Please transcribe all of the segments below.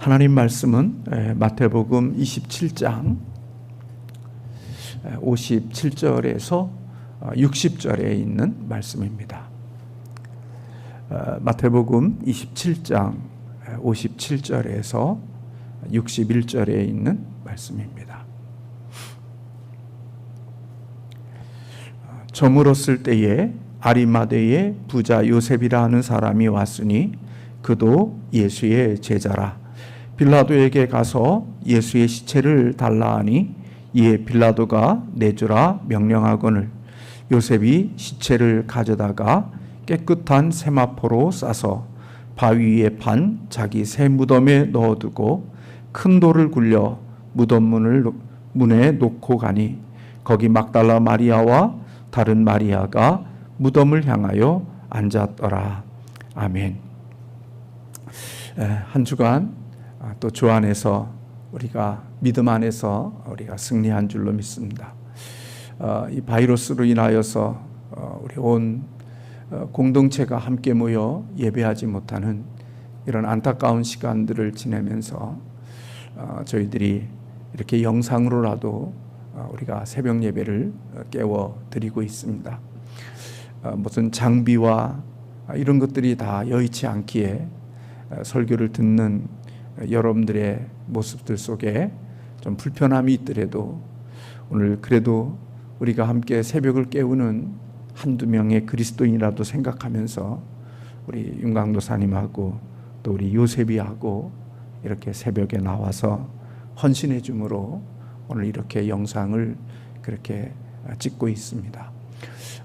하나님 말씀은 마태복음 27장 57절에서 60절에 있는 말씀입니다. 마태복음 27장 57절에서 61절에 있는 말씀입니다. 저물었을 때에 아리마대의 부자 요셉이라 하는 사람이 왔으니 그도 예수의 제자라. 빌라도에게 가서 예수의 시체를 달라 하니 이에 빌라도가 내주라 명령하거늘 요셉이 시체를 가져다가 깨끗한 세마포로 싸서 바위 위에 판 자기 새 무덤에 넣어두고 큰 돌을 굴려 무덤 문에 놓고 가니 거기 막달라 마리아와 다른 마리아가 무덤을 향하여 앉았더라. 아멘. 한 주간 또 주 안에서 우리가 믿음 안에서 우리가 승리한 줄로 믿습니다. 이 바이러스로 인하여서 우리 온 공동체가 함께 모여 예배하지 못하는 이런 안타까운 시간들을 지내면서 저희들이 이렇게 영상으로라도 우리가 새벽 예배를 깨워 드리고 있습니다. 무슨 장비와 이런 것들이 다 여의치 않기에 설교를 듣는 여러분들의 모습들 속에 좀 불편함이 있더라도 오늘 그래도 우리가 함께 새벽을 깨우는 한두 명의 그리스도인이라도 생각하면서 우리 윤강도사님하고 또 우리 요셉이하고 이렇게 새벽에 나와서 헌신해 줌으로 오늘 이렇게 영상을 그렇게 찍고 있습니다.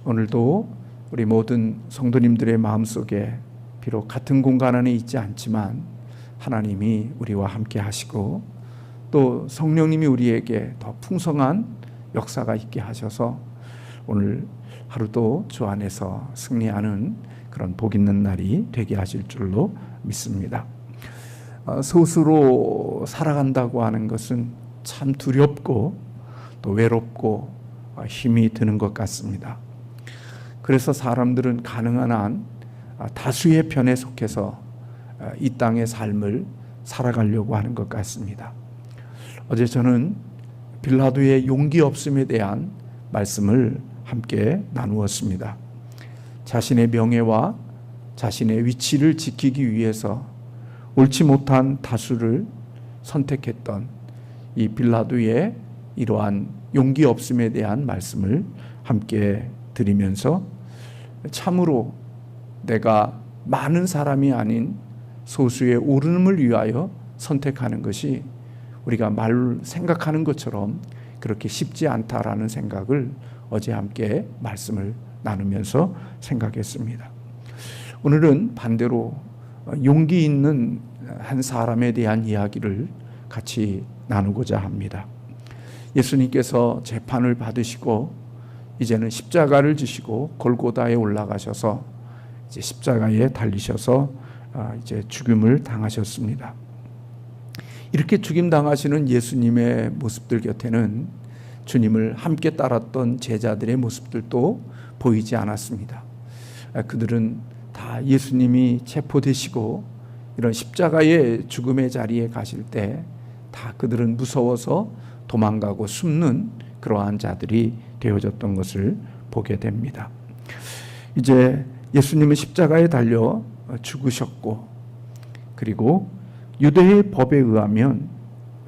오늘도 우리 모든 성도님들의 마음속에 비록 같은 공간 안에 있지 않지만 하나님이 우리와 함께 하시고 또 성령님이 우리에게 더 풍성한 역사가 있게 하셔서 오늘 하루도 주 안에서 승리하는 그런 복 있는 날이 되게 하실 줄로 믿습니다. 스스로 살아간다고 하는 것은 참 두렵고 또 외롭고 힘이 드는 것 같습니다. 그래서 사람들은 가능한 한 다수의 편에 속해서 이 땅의 삶을 살아가려고 하는 것 같습니다. 어제 저는 빌라도의 용기 없음에 대한 말씀을 함께 나누었습니다. 자신의 명예와 자신의 위치를 지키기 위해서 옳지 못한 다수를 선택했던 이 빌라도의 이러한 용기 없음에 대한 말씀을 함께 드리면서 참으로 내가 많은 사람이 아닌 소수의 옳음을 위하여 선택하는 것이 우리가 생각하는 것처럼 그렇게 쉽지 않다라는 생각을 어제 함께 말씀을 나누면서 생각했습니다. 오늘은 반대로 용기 있는 한 사람에 대한 이야기를 같이 나누고자 합니다. 예수님께서 재판을 받으시고 이제는 십자가를 지시고 골고다에 올라가셔서 이제 십자가에 달리셔서 이제 죽임을 당하셨습니다. 이렇게 죽임 당하시는 예수님의 모습들 곁에는 주님을 함께 따랐던 제자들의 모습들도 보이지 않았습니다. 그들은 다 예수님이 체포되시고 이런 십자가의 죽음의 자리에 가실 때 다 그들은 무서워서 도망가고 숨는 그러한 자들이 되어졌던 것을 보게 됩니다. 이제 예수님은 십자가에 달려 죽으셨고 그리고 유대의 법에 의하면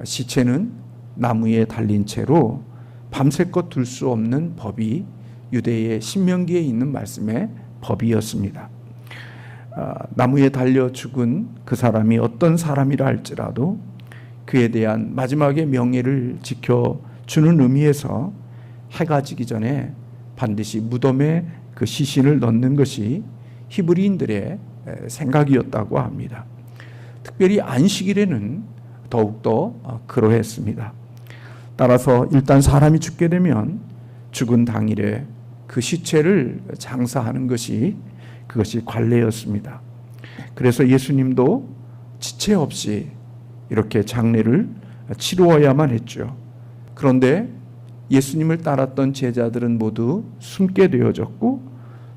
시체는 나무에 달린 채로 밤새껏 둘 수 없는 법이 유대의 신명기에 있는 말씀의 법이었습니다. 나무에 달려 죽은 그 사람이 어떤 사람이라 할지라도 그에 대한 마지막의 명예를 지켜주는 의미에서 해가 지기 전에 반드시 무덤에 그 시신을 넣는 것이 히브리인들의 생각이었다고 합니다. 특별히 안식일에는 더욱더 그러했습니다. 따라서 일단 사람이 죽게 되면 죽은 당일에 그 시체를 장사하는 그것이 관례였습니다. 그래서 예수님도 지체 없이 이렇게 장례를 치루어야만 했죠. 그런데 예수님을 따랐던 제자들은 모두 숨게 되어졌고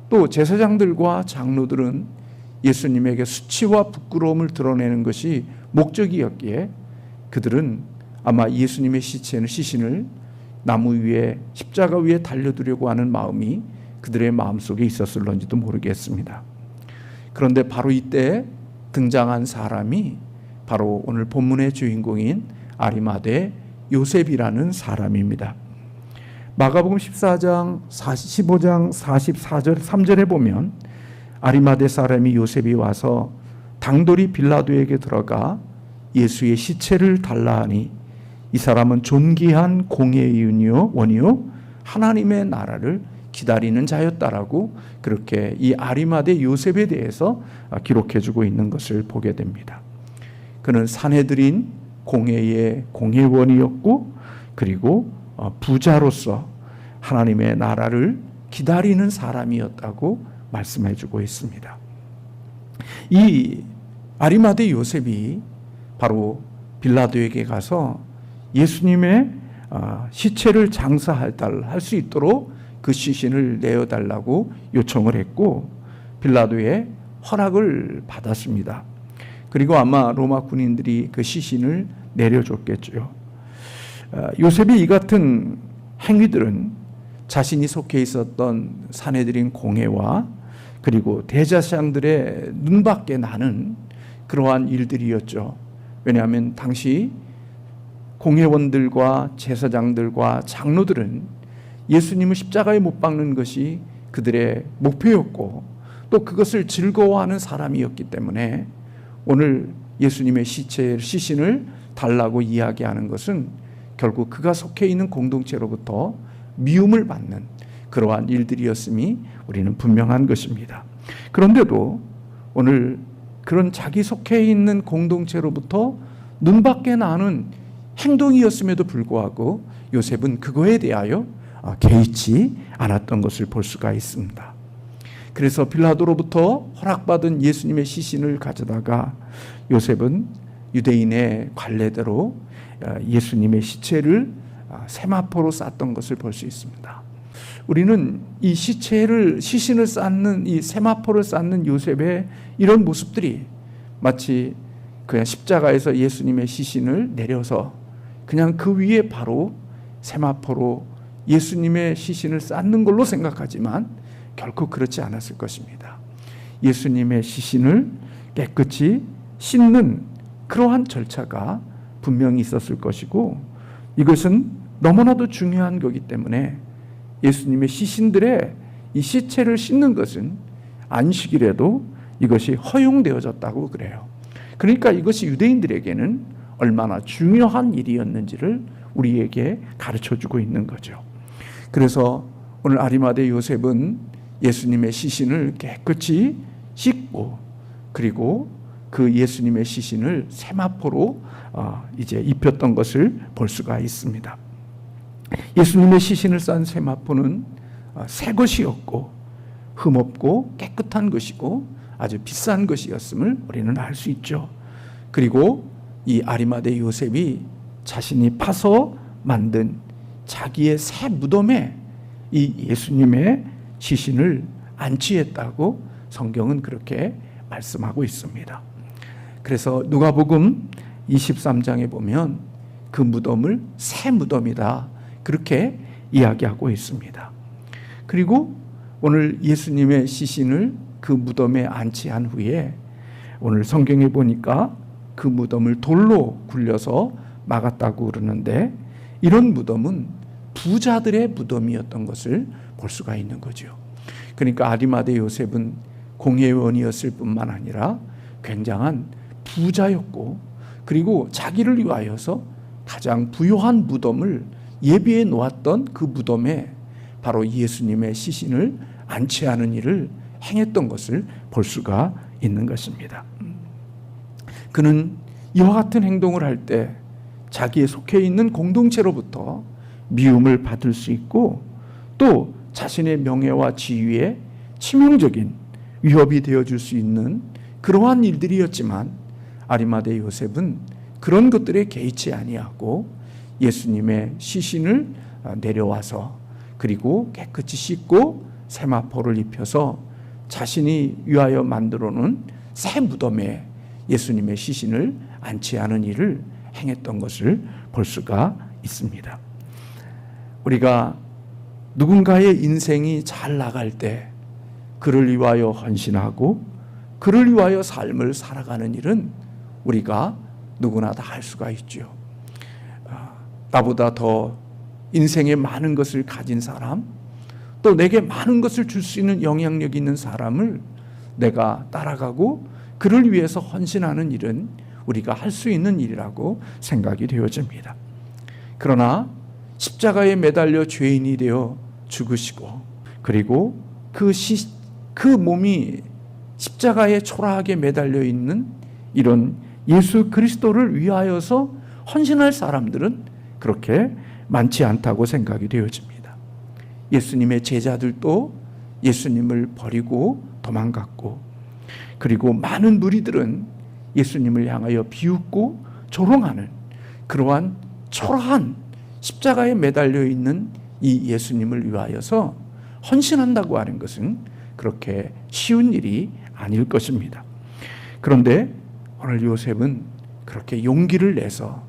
또 제사장들과 장로들은 예수님에게 수치와 부끄러움을 드러내는 것이 목적이었기에 그들은 아마 예수님의 시신을 나무 위에 십자가 위에 달려두려고 하는 마음이 그들의 마음속에 있었을런지도 모르겠습니다. 그런데 바로 이때 등장한 사람이 바로 오늘 본문의 주인공인 아리마대 요셉이라는 사람입니다. 마가복음 15장 44절 3절에 보면 아리마대 사람이 요셉이 와서 당돌이 빌라도에게 들어가 예수의 시체를 달라 하니 이 사람은 존귀한 공의의 원이요 하나님의 나라를 기다리는 자였다라고 그렇게 이 아리마대 요셉에 대해서 기록해주고 있는 것을 보게 됩니다. 그는 산헤드린 공회의 공회원이었고 그리고 부자로서 하나님의 나라를 기다리는 사람이었다고 말씀해주고 있습니다. 이 아리마대 요셉이 바로 빌라도에게 가서 예수님의 시체를 장사할 수 있도록 그 시신을 내어달라고 요청을 했고 빌라도의 허락을 받았습니다. 그리고 아마 로마 군인들이 그 시신을 내려줬겠죠. 요셉이 이 같은 행위들은 자신이 속해 있었던 산헤드린 공회와 그리고 대제사장들의 눈밖에 나는 그러한 일들이었죠. 왜냐하면 당시 공회원들과 제사장들과 장로들은 예수님을 십자가에 못 박는 것이 그들의 목표였고 또 그것을 즐거워하는 사람이었기 때문에 오늘 예수님의 시신을 달라고 이야기하는 것은 결국 그가 속해 있는 공동체로부터 미움을 받는 그러한 일들이었음이 우리는 분명한 것입니다. 그런데도 오늘 그런 자기 속해 있는 공동체로부터 눈밖에 나는 행동이었음에도 불구하고 요셉은 그거에 대하여 개의치 않았던 것을 볼 수가 있습니다. 그래서 빌라도로부터 허락받은 예수님의 시신을 가져다가 요셉은 유대인의 관례대로 예수님의 시체를 세마포로 쌌던 것을 볼 수 있습니다. 우리는 이 시신을 쌓는 이 세마포를 쌓는 요셉의 이런 모습들이 마치 그냥 십자가에서 예수님의 시신을 내려서 그냥 그 위에 바로 세마포로 예수님의 시신을 쌓는 걸로 생각하지만 결코 그렇지 않았을 것입니다. 예수님의 시신을 깨끗이 씻는 그러한 절차가 분명히 있었을 것이고 이것은 너무나도 중요한 거기 때문에 예수님의 시신들의 이 시체를 씻는 것은 안식일에도 이것이 허용되어졌다고 그래요. 그러니까 이것이 유대인들에게는 얼마나 중요한 일이었는지를 우리에게 가르쳐주고 있는 거죠. 그래서 오늘 아리마대 요셉은 예수님의 시신을 깨끗이 씻고 그리고 그 예수님의 시신을 세마포로 이제 입혔던 것을 볼 수가 있습니다. 예수님의 시신을 싼 세마포는 새 것이었고 흠없고 깨끗한 것이고 아주 비싼 것이었음을 우리는 알 수 있죠. 그리고 이 아리마대 요셉이 자신이 파서 만든 자기의 새 무덤에 이 예수님의 시신을 안치했다고 성경은 그렇게 말씀하고 있습니다. 그래서 누가복음 23장에 보면 그 무덤을 새 무덤이다 그렇게 이야기하고 있습니다. 그리고 오늘 예수님의 시신을 그 무덤에 안치한 후에 오늘 성경에 보니까 그 무덤을 돌로 굴려서 막았다고 그러는데 이런 무덤은 부자들의 무덤이었던 것을 볼 수가 있는 거죠. 그러니까 아리마대 요셉은 공회원이었을 뿐만 아니라 굉장한 부자였고 그리고 자기를 위하여서 가장 부요한 무덤을 예비해 놓았던 그 무덤에 바로 예수님의 시신을 안치하는 일을 행했던 것을 볼 수가 있는 것입니다. 그는 이와 같은 행동을 할 때 자기에 속해 있는 공동체로부터 미움을 받을 수 있고 또 자신의 명예와 지위에 치명적인 위협이 되어줄 수 있는 그러한 일들이었지만 아리마대 요셉은 그런 것들에 개의치 아니하고 예수님의 시신을 내려와서 그리고 깨끗이 씻고 세마포를 입혀서 자신이 위하여 만들어 놓은 새 무덤에 예수님의 시신을 안치하는 일을 행했던 것을 볼 수가 있습니다. 우리가 누군가의 인생이 잘 나갈 때 그를 위하여 헌신하고 그를 위하여 삶을 살아가는 일은 우리가 누구나 다 할 수가 있죠. 나보다 더 인생에 많은 것을 가진 사람, 또 내게 많은 것을 줄 수 있는 영향력 있는 사람을 내가 따라가고 그를 위해서 헌신하는 일은 우리가 할 수 있는 일이라고 생각이 되어집니다. 그러나 십자가에 매달려 죄인이 되어 죽으시고 그리고 그 몸이 십자가에 초라하게 매달려 있는 이런 예수 그리스도를 위하여서 헌신할 사람들은 그렇게 많지 않다고 생각이 되어집니다. 예수님의 제자들도 예수님을 버리고 도망갔고, 그리고 많은 무리들은 예수님을 향하여 비웃고 조롱하는 그러한 초라한 십자가에 매달려 있는 이 예수님을 위하여서 헌신한다고 하는 것은 그렇게 쉬운 일이 아닐 것입니다. 그런데 오늘 요셉은 그렇게 용기를 내서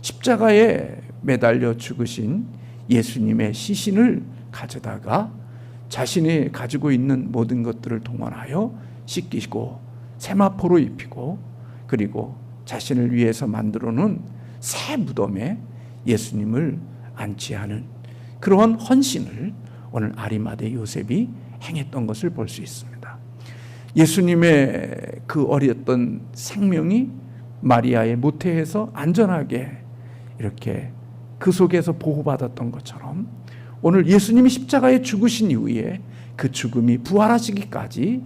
십자가에 매달려 죽으신 예수님의 시신을 가져다가 자신이 가지고 있는 모든 것들을 동원하여 씻기고 세마포로 입히고 그리고 자신을 위해서 만들어 놓은 새 무덤에 예수님을 안치하는 그러한 헌신을 오늘 아리마대 요셉이 행했던 것을 볼 수 있습니다. 예수님의 그 어렸던 생명이 마리아의 모태에서 안전하게 이렇게 그 속에서 보호받았던 것처럼 오늘 예수님이 십자가에 죽으신 이후에 그 죽음이 부활하시기까지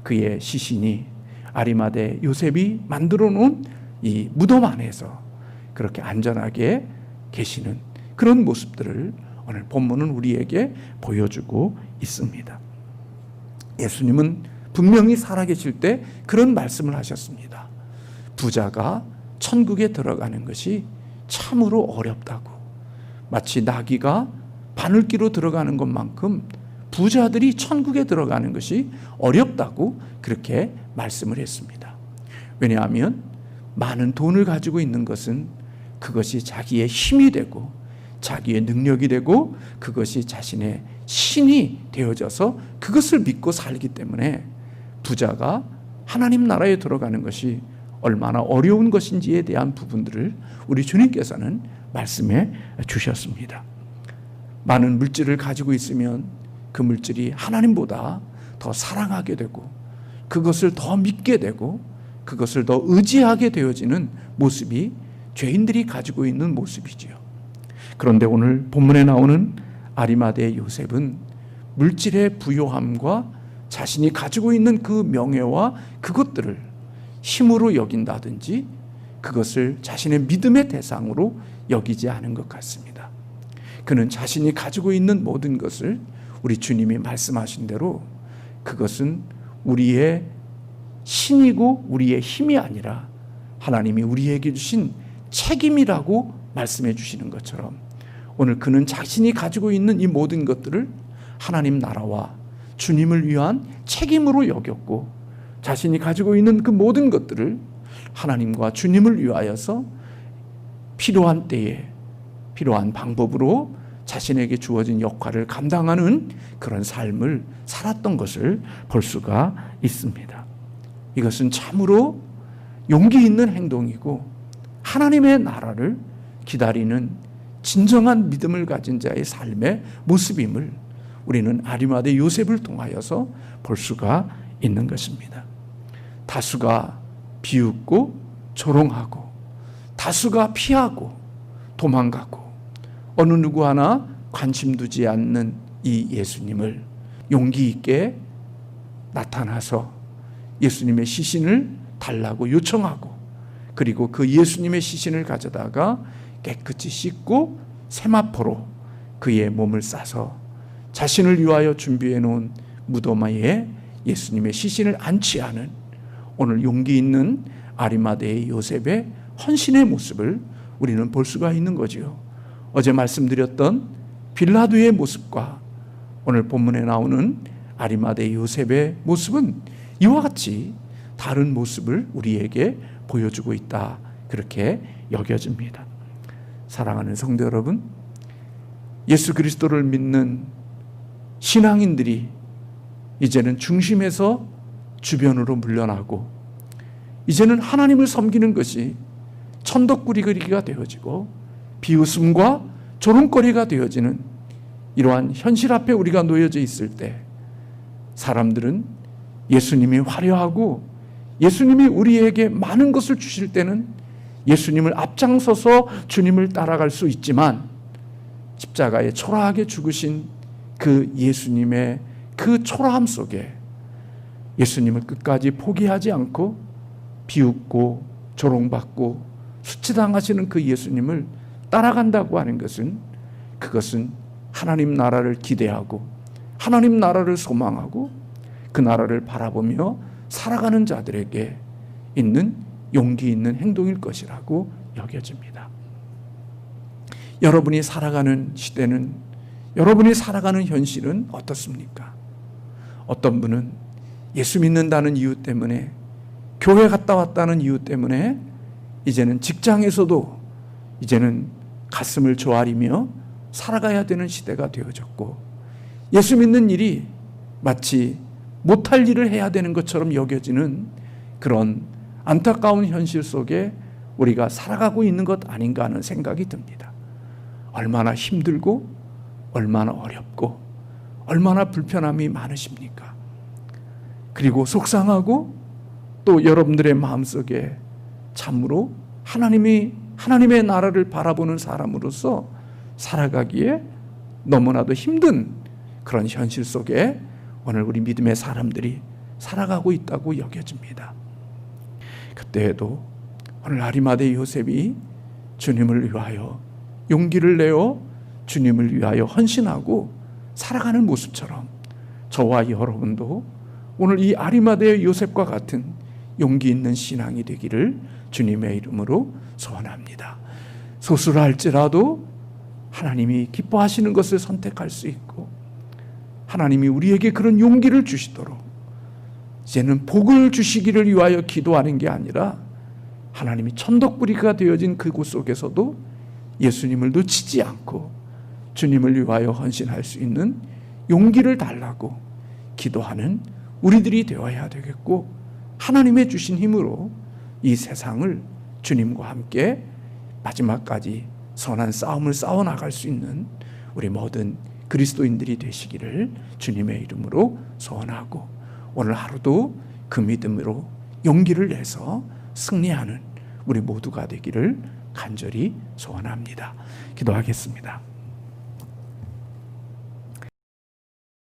그의 시신이 아리마대 요셉이 만들어 놓은 이 무덤 안에서 그렇게 안전하게 계시는 그런 모습들을 오늘 본문은 우리에게 보여주고 있습니다. 예수님은 분명히 살아계실 때 그런 말씀을 하셨습니다. 부자가 천국에 들어가는 것이 참으로 어렵다고. 마치 나귀가 바늘기로 들어가는 것만큼 부자들이 천국에 들어가는 것이 어렵다고 그렇게 말씀을 했습니다. 왜냐하면 많은 돈을 가지고 있는 것은 그것이 자기의 힘이 되고 자기의 능력이 되고 그것이 자신의 신이 되어져서 그것을 믿고 살기 때문에 부자가 하나님 나라에 들어가는 것이 얼마나 어려운 것인지에 대한 부분들을 우리 주님께서는 말씀해 주셨습니다. 많은 물질을 가지고 있으면 그 물질이 하나님보다 더 사랑하게 되고 그것을 더 믿게 되고 그것을 더 의지하게 되어지는 모습이 죄인들이 가지고 있는 모습이지요. 그런데 오늘 본문에 나오는 아리마대 요셉은 물질의 부요함과 자신이 가지고 있는 그 명예와 그것들을 힘으로 여긴다든지 그것을 자신의 믿음의 대상으로 여기지 않은 것 같습니다. 그는 자신이 가지고 있는 모든 것을 우리 주님이 말씀하신 대로 그것은 우리의 신이고 우리의 힘이 아니라 하나님이 우리에게 주신 책임이라고 말씀해 주시는 것처럼 오늘 그는 자신이 가지고 있는 이 모든 것들을 하나님 나라와 주님을 위한 책임으로 여겼고 자신이 가지고 있는 그 모든 것들을 하나님과 주님을 위하여서 필요한 때에 필요한 방법으로 자신에게 주어진 역할을 감당하는 그런 삶을 살았던 것을 볼 수가 있습니다. 이것은 참으로 용기 있는 행동이고 하나님의 나라를 기다리는 진정한 믿음을 가진 자의 삶의 모습임을 우리는 아리마대 요셉을 통하여서 볼 수가 있는 것입니다. 다수가 비웃고 조롱하고 다수가 피하고 도망가고 어느 누구 하나 관심 두지 않는 이 예수님을 용기 있게 나타나서 예수님의 시신을 달라고 요청하고 그리고 그 예수님의 시신을 가져다가 깨끗이 씻고 세마포로 그의 몸을 싸서 자신을 위하여 준비해 놓은 무덤에 예수님의 시신을 안치하는 오늘 용기 있는 아리마대의 요셉의 헌신의 모습을 우리는 볼 수가 있는 거지요. 어제 말씀드렸던 빌라도의 모습과 오늘 본문에 나오는 아리마대 요셉의 모습은 이와 같이 다른 모습을 우리에게 보여주고 있다, 그렇게 여겨집니다. 사랑하는 성도 여러분, 예수 그리스도를 믿는 신앙인들이 이제는 중심에서 주변으로 물러나고 이제는 하나님을 섬기는 것이 천덕꾸러기가 되어지고 비웃음과 조롱거리가 되어지는 이러한 현실 앞에 우리가 놓여져 있을 때, 사람들은 예수님이 화려하고 예수님이 우리에게 많은 것을 주실 때는 예수님을 앞장서서 주님을 따라갈 수 있지만, 십자가에 초라하게 죽으신 그 예수님의 그 초라함 속에 예수님을 끝까지 포기하지 않고 비웃고 조롱받고 수치당하시는 그 예수님을 따라간다고 하는 것은, 그것은 하나님 나라를 기대하고 하나님 나라를 소망하고 그 나라를 바라보며 살아가는 자들에게 있는 용기 있는 행동일 것이라고 여겨집니다. 여러분이 살아가는 시대는, 여러분이 살아가는 현실은 어떻습니까? 어떤 분은 예수 믿는다는 이유 때문에, 교회 갔다 왔다는 이유 때문에 이제는 직장에서도 이제는 가슴을 조아리며 살아가야 되는 시대가 되어졌고, 예수 믿는 일이 마치 못할 일을 해야 되는 것처럼 여겨지는 그런 안타까운 현실 속에 우리가 살아가고 있는 것 아닌가 하는 생각이 듭니다. 얼마나 힘들고 얼마나 어렵고 얼마나 불편함이 많으십니까? 그리고 속상하고 또 여러분들의 마음속에 참으로 하나님의 나라를 바라보는 사람으로서 살아가기에 너무나도 힘든 그런 현실 속에 오늘 우리 믿음의 사람들이 살아가고 있다고 여겨집니다. 그때에도 오늘 아리마대 요셉이 주님을 위하여 용기를 내어 주님을 위하여 헌신하고 살아가는 모습처럼 저와 여러분도 오늘 이 아리마대 요셉과 같은 용기 있는 신앙이 되기를 주님의 이름으로 소원합니다. 소수라 할지라도 하나님이 기뻐하시는 것을 선택할 수 있고, 하나님이 우리에게 그런 용기를 주시도록 이제는 복을 주시기를 위하여 기도하는 게 아니라, 하나님이 천덕꾸러기가 되어진 그곳 속에서도 예수님을 놓치지 않고 주님을 위하여 헌신할 수 있는 용기를 달라고 기도하는 우리들이 되어야 되겠고, 하나님의 주신 힘으로 이 세상을 주님과 함께 마지막까지 선한 싸움을 싸워나갈 수 있는 우리 모든 그리스도인들이 되시기를 주님의 이름으로 소원하고, 오늘 하루도 그 믿음으로 용기를 내서 승리하는 우리 모두가 되기를 간절히 소원합니다. 기도하겠습니다.